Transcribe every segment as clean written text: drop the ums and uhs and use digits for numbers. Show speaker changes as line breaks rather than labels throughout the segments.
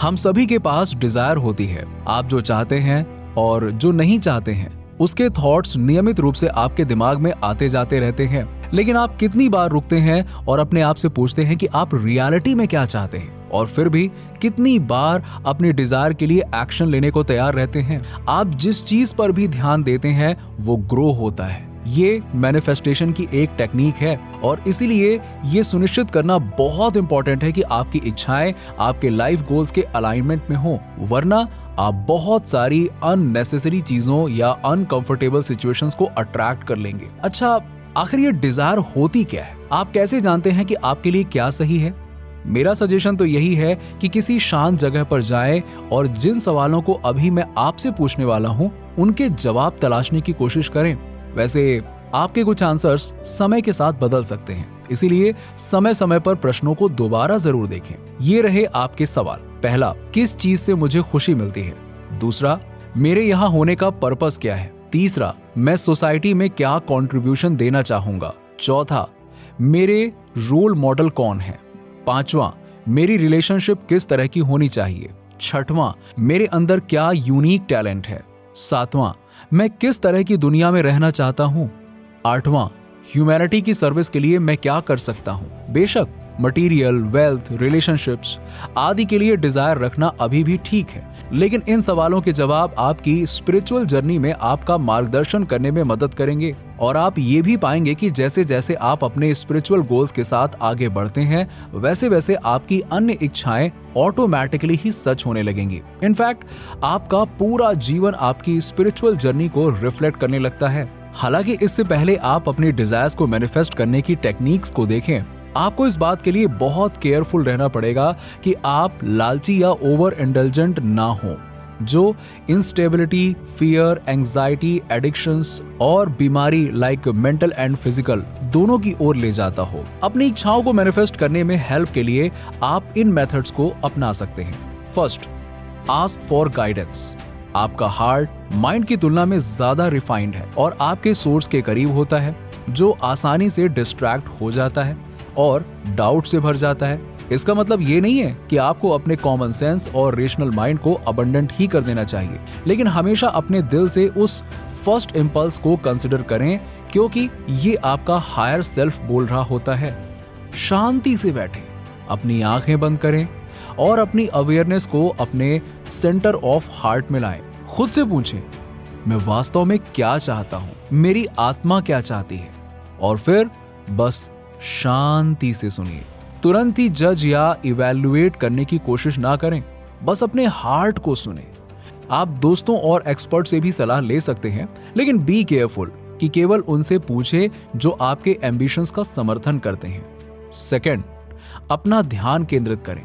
हम सभी के पास डिजायर होती है। आप जो चाहते हैं और जो नहीं चाहते हैं उसके थॉट्स नियमित रूप से आपके दिमाग में आते जाते रहते हैं। लेकिन आप कितनी बार रुकते हैं और अपने आप से पूछते हैं कि आप रियलिटी में क्या चाहते हैं? और फिर भी कितनी बार अपने डिजायर के लिए एक्शन लेने को तैयार रहते हैं? आप जिस चीज पर भी ध्यान देते हैं वो ग्रो होता है। ये मैनिफेस्टेशन की एक टेक्निक है और इसीलिए ये सुनिश्चित करना बहुत इंपॉर्टेंट है कि आपकी इच्छाएं आपके लाइफ गोल्स के अलाइनमेंट में हो, वरना आप बहुत सारी अननेसेसरी चीजों या अनकंफर्टेबल सिचुएशंस को अट्रैक्ट कर लेंगे। अच्छा, आखिर ये डिजायर होती क्या है? आप कैसे जानते हैं कि आपके लिए क्या सही है? मेरा सजेशन तो यही है कि किसी शांत जगह पर जाएं और जिन सवालों को अभी मैं आपसे पूछने वाला हूं उनके जवाब तलाशने की कोशिश करें। वैसे आपके कुछ आंसर्स समय के साथ बदल सकते हैं, इसीलिए समय समय पर प्रश्नों को दोबारा जरूर देखें। ये रहे आपके सवाल। पहला, किस चीज से मुझे खुशी मिलती है? दूसरा, मेरे यहाँ होने का पर्पस क्या है? तीसरा, मैं सोसाइटी में क्या कंट्रीब्यूशन देना चाहूंगा? चौथा, मेरे रोल मॉडल कौन है? पांचवा, मेरी रिलेशनशिप किस तरह की होनी चाहिए? छठवां, मेरे अंदर क्या यूनिक टैलेंट है? सातवां, मैं किस तरह की दुनिया में रहना चाहता हूं? आठवां, ह्यूमैनिटी की सर्विस के लिए मैं क्या कर सकता हूं? बेशक मटेरियल, वेल्थ, रिलेशनशिप्स आदि के लिए डिजायर रखना अभी भी ठीक है, लेकिन इन सवालों के जवाब आपकी स्पिरिचुअल जर्नी में आपका मार्गदर्शन करने में मदद करेंगे और आप ये भी पाएंगे कि जैसे जैसे आप अपने स्पिरिचुअल गोल्स के साथ आगे बढ़ते हैं वैसे वैसे आपकी अन्य इच्छाएं ऑटोमेटिकली ही सच होने लगेंगी। इनफैक्ट आपका पूरा जीवन आपकी स्पिरिचुअल जर्नी को रिफ्लेक्ट करने लगता है। हालांकि इससे पहले आप अपनी डिजायर्स को मैनिफेस्ट करने की टेक्निक्स को देखें, आपको इस बात के लिए बहुत केयरफुल रहना पड़ेगा कि आप लालची या ओवर इंडल्जेंट ना हो, जो इंस्टेबिलिटी, फियर, एंजाइटी, एडिक्शंस और बीमारी लाइक मेंटल एंड फिजिकल दोनों की ओर ले जाता हो। अपनी इच्छाओं को मैनिफेस्ट करने में हेल्प के लिए आप इन मेथड्स को अपना सकते हैं। First, ask for guidance. आपका हार्ट माइंड की तुलना में ज्यादा रिफाइंड है और आपके सोर्स के करीब होता है, जो आसानी से डिस्ट्रैक्ट हो जाता है और डाउट से भर जाता है। इसका मतलब ये नहीं है कि आपको अपने कॉमन सेंस और रेशनल माइंड को अबंडेंट ही कर देना चाहिए, लेकिन हमेशा अपने दिल से उस फर्स्ट इंपल्स को कंसिडर करें, क्योंकि ये आपका हायर सेल्फ बोल रहा होता है। शांति से बैठें, अपनी आंखें बंद करें और अपनी अवेयरनेस को अपने सेंटर ऑफ हार्ट में लाएं। खुद से पूछें, मैं वास्तव में क्या चाहता हूं? मेरी आत्मा क्या चाहती है? और फिर बस शांति से सुनिए। तुरंत ही जज या इवैल्यूएट करने की कोशिश ना करें, बस अपने हार्ट को सुने। आप दोस्तों और एक्सपर्ट से भी सलाह ले सकते हैं, लेकिन बी केयरफुल कि केवल उनसे पूछें जो आपके एम्बिशंस का समर्थन करते हैं। सेकंड, अपना ध्यान केंद्रित करें।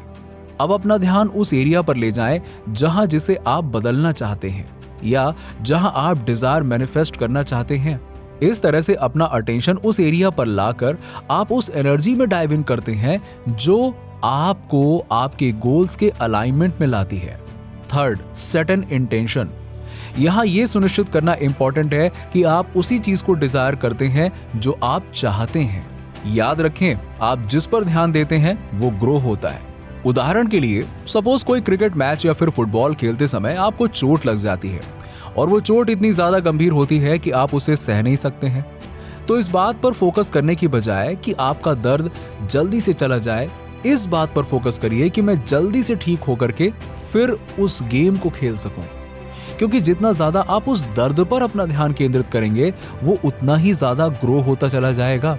अब अपना ध्यान उस एरिया पर ले जाएं जहां जिसे आप बदलना चाहते हैं या जहां आप डिजायर मैनिफेस्ट करना चाहते हैं। इस तरह से अपना अटेंशन उस एरिया पर लाकर आप उस एनर्जी में डाइव इन करते हैं जो आपको आपके गोल्स के अलाइनमेंट में लाती है। Third, set an intention. यहां यह सुनिश्चित करना इंपॉर्टेंट है कि आप उसी चीज को डिजायर करते हैं जो आप चाहते हैं। याद रखें, आप जिस पर ध्यान देते हैं वो ग्रो होता है। उदाहरण के लिए, सपोज कोई क्रिकेट मैच या फिर फुटबॉल खेलते समय आपको चोट लग जाती है और वो चोट इतनी ज्यादा गंभीर होती है कि आप उसे सह नहीं सकते हैं। तो इस बात पर फोकस करने की बजाय कि आपका दर्द जल्दी से चला जाए, इस बात पर फोकस करिए कि मैं जल्दी से ठीक होकर के फिर उस गेम को खेल सकूं। क्योंकि जितना ज्यादा आप उस दर्द पर अपना ध्यान केंद्रित करेंगे वो उतना ही ज्यादा ग्रो होता चला जाएगा।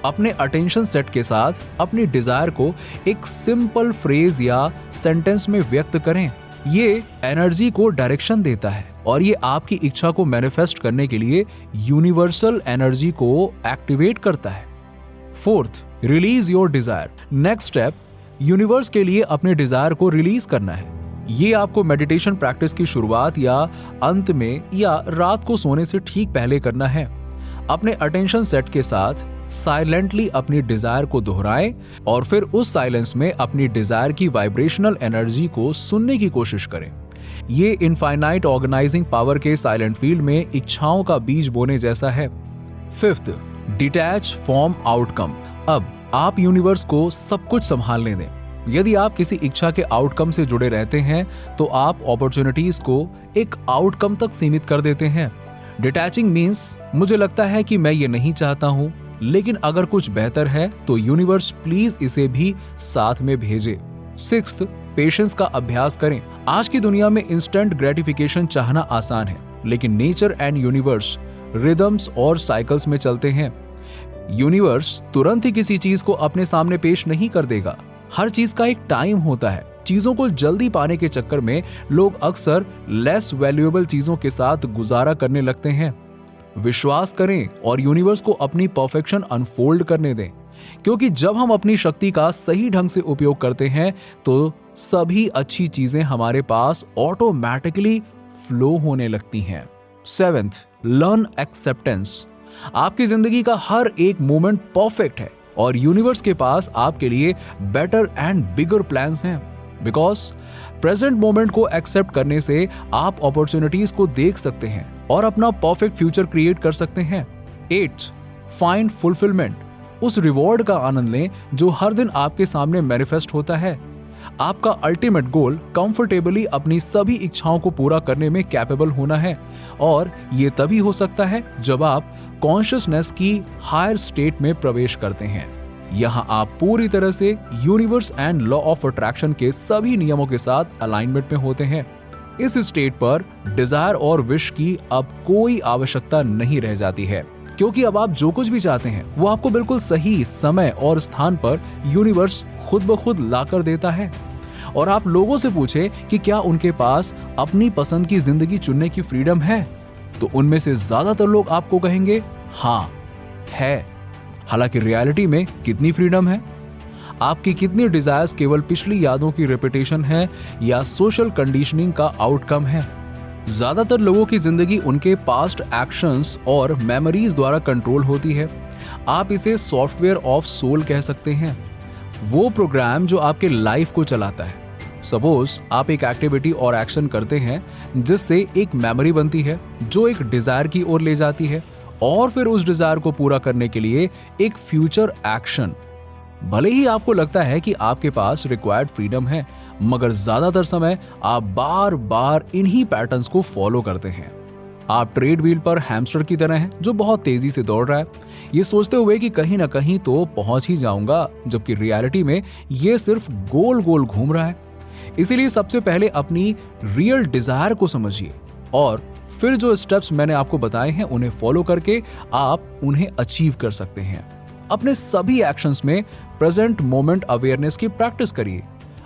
अपने अटेंशन सेट के साथ अपनी डिजायर को एक सिंपल फ्रेज या सेंटेंस में व्यक्त करें। ये एनर्जी को डायरेक्शन देता है और ये आपकी इच्छा को मैनिफेस्ट करने के लिए यूनिवर्सल एनर्जी को एक्टिवेट करता है। Fourth, release your desire. Next step, universe के लिए अपने डिजायर को रिलीज करना है। ये आपको मेडिटेशन प्रैक्टिस की शुरुआत या अंत में या रात को सोने से ठीक पहले करना है। अपने अटेंशन सेट के साथ साइलेंटली अपनी डिजायर को दोहराएं और फिर उस साइलेंस में अपनी डिजायर की वाइब्रेशनल एनर्जी को सुनने की कोशिश करें। ये इनफाइनाइट ऑर्गेनाइजिंग पावर के साइलेंट फील्ड में इच्छाओं का बीज बोने जैसा है। Fifth, detach from outcome. अब आप यूनिवर्स को सब कुछ संभालने दें, यदि आप किसी इच्छा के आउटकम से जुड़े रहते हैं तो आप अपॉर्चुनिटीज को एक आउटकम तक सीमित कर देते हैं। डिटैचिंग मीन्स मुझे लगता है कि मैं ये नहीं चाहता हूं, लेकिन अगर कुछ बेहतर है तो यूनिवर्स प्लीज इसे भी साथ में भेजे। सिक्स्थ, पेशेंस का अभ्यास करें। आज की दुनिया में इंस्टेंट ग्रेटिफिकेशन चाहना आसान है, लेकिन नेचर एंड यूनिवर्स रिदम्स और साइकिल्स में चलते हैं। यूनिवर्स तुरंत ही किसी चीज को अपने सामने पेश नहीं कर देगा। हर चीज का एक टाइम होता है। चीजों को जल्दी पाने के चक्कर में लोग अक्सर लेस वैल्यूएबल चीजों के साथ गुजारा करने लगते हैं। विश्वास करें और यूनिवर्स को अपनी परफेक्शन अनफोल्ड करने दें, क्योंकि जब हम अपनी शक्ति का सही ढंग से उपयोग करते हैं तो सभी अच्छी चीजें हमारे पास ऑटोमेटिकली फ्लो होने लगती हैं। Seventh, learn acceptance. आपकी जिंदगी का हर एक मोमेंट परफेक्ट है और यूनिवर्स के पास आपके लिए बेटर एंड बिगर प्लान्स हैं। बिकॉज प्रेजेंट मोमेंट को एक्सेप्ट करने से आप अपॉर्चुनिटीज को देख सकते हैं और अपना परफेक्ट फ्यूचर क्रिएट कर सकते हैं। 8, फाइंड फुलफिलमेंट। उस रिवॉर्ड का आनंद लें जो हर दिन आपके सामने मैनिफेस्ट होता है। आपका अल्टीमेट गोल कंफर्टेबली अपनी सभी इच्छाओं को पूरा करने में कैपेबल होना है, और ये तभी हो सकता है जब आप कॉन्शियसनेस की हायर स्टेट में प्रवेश करते हैं। यहाँ आप पूरी तरह से universe and law of attraction के सभी नियमों के साथ अलाइनमेंट में होते हैं। इस स्टेट पर डिजायर और विश की अब कोई आवश्यकता नहीं रह जाती है, क्योंकि अब आप जो कुछ भी चाहते हैं वो आपको बिल्कुल सही समय और स्थान पर यूनिवर्स खुद ब खुद लाकर देता है। और आप लोगों से पूछे कि क्या उनके पास अपनी पसंद की जिंदगी चुनने की फ्रीडम है, तो उनमें से ज्यादातर लोग आपको कहेंगे हाँ है। हालांकि रियलिटी में कितनी फ्रीडम है? आपकी कितनी डिजायर्स केवल पिछली यादों की रिपीटेशन है या सोशल कंडीशनिंग का आउटकम है? ज्यादातर लोगों की जिंदगी उनके पास्ट एक्शंस और मेमोरीज द्वारा कंट्रोल होती है। आप इसे सॉफ्टवेयर ऑफ सोल कह सकते हैं, वो प्रोग्राम जो आपके लाइफ को चलाता है। सपोज आप एक एक्टिविटी और एक्शन करते हैं जिससे एक मेमोरी बनती है जो एक डिजायर की ओर ले जाती है, और फिर उस डिजायर को पूरा करने के लिए एक फ्यूचर एक्शन। भले ही आपको लगता है कि आपके पास रिक्वायर्ड फ्रीडम है, मगर ज्यादातर समय आप बार बार इन्हीं पैटर्न्स को फॉलो करते हैं। आप ट्रेड व्हील पर हैमस्टर की तरह हैं जो बहुत तेजी से दौड़ रहा है, ये सोचते हुए कि कहीं ना कहीं तो पहुंच ही जाऊंगा, जबकि रियलिटी में ये सिर्फ गोल गोल घूम रहा है। इसीलिए सबसे पहले अपनी रियल डिजायर को समझिए और फिर जो स्टेप्स मैंने आपको बताए हैं उन्हें फॉलो करके आप उन्हें अचीव कर सकते हैं। अपने सभी एक्शंस में प्रेजेंट मोमेंट अवेयरनेस की प्रैक्टिस करिए।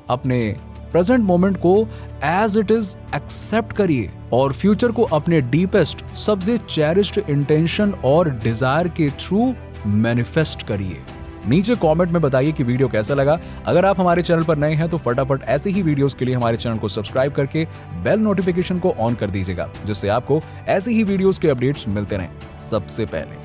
अपने प्रेजेंट मोमेंट को एज इट इज एक्सेप्ट करिए और फ्यूचर को अपने डीपेस्ट, सबसे चेरिश्ड इंटेंशन और डिजायर के थ्रू मैनिफेस्ट करिए। नीचे कमेंट में बताइए कि वीडियो कैसा लगा। अगर आप हमारे चैनल पर नए हैं तो फटाफट ऐसे ही वीडियोस के लिए हमारे चैनल को सब्सक्राइब करके बेल नोटिफिकेशन को ऑन कर दीजिएगा, जिससे आपको ऐसे ही वीडियोस के अपडेट्स मिलते रहें सबसे पहले।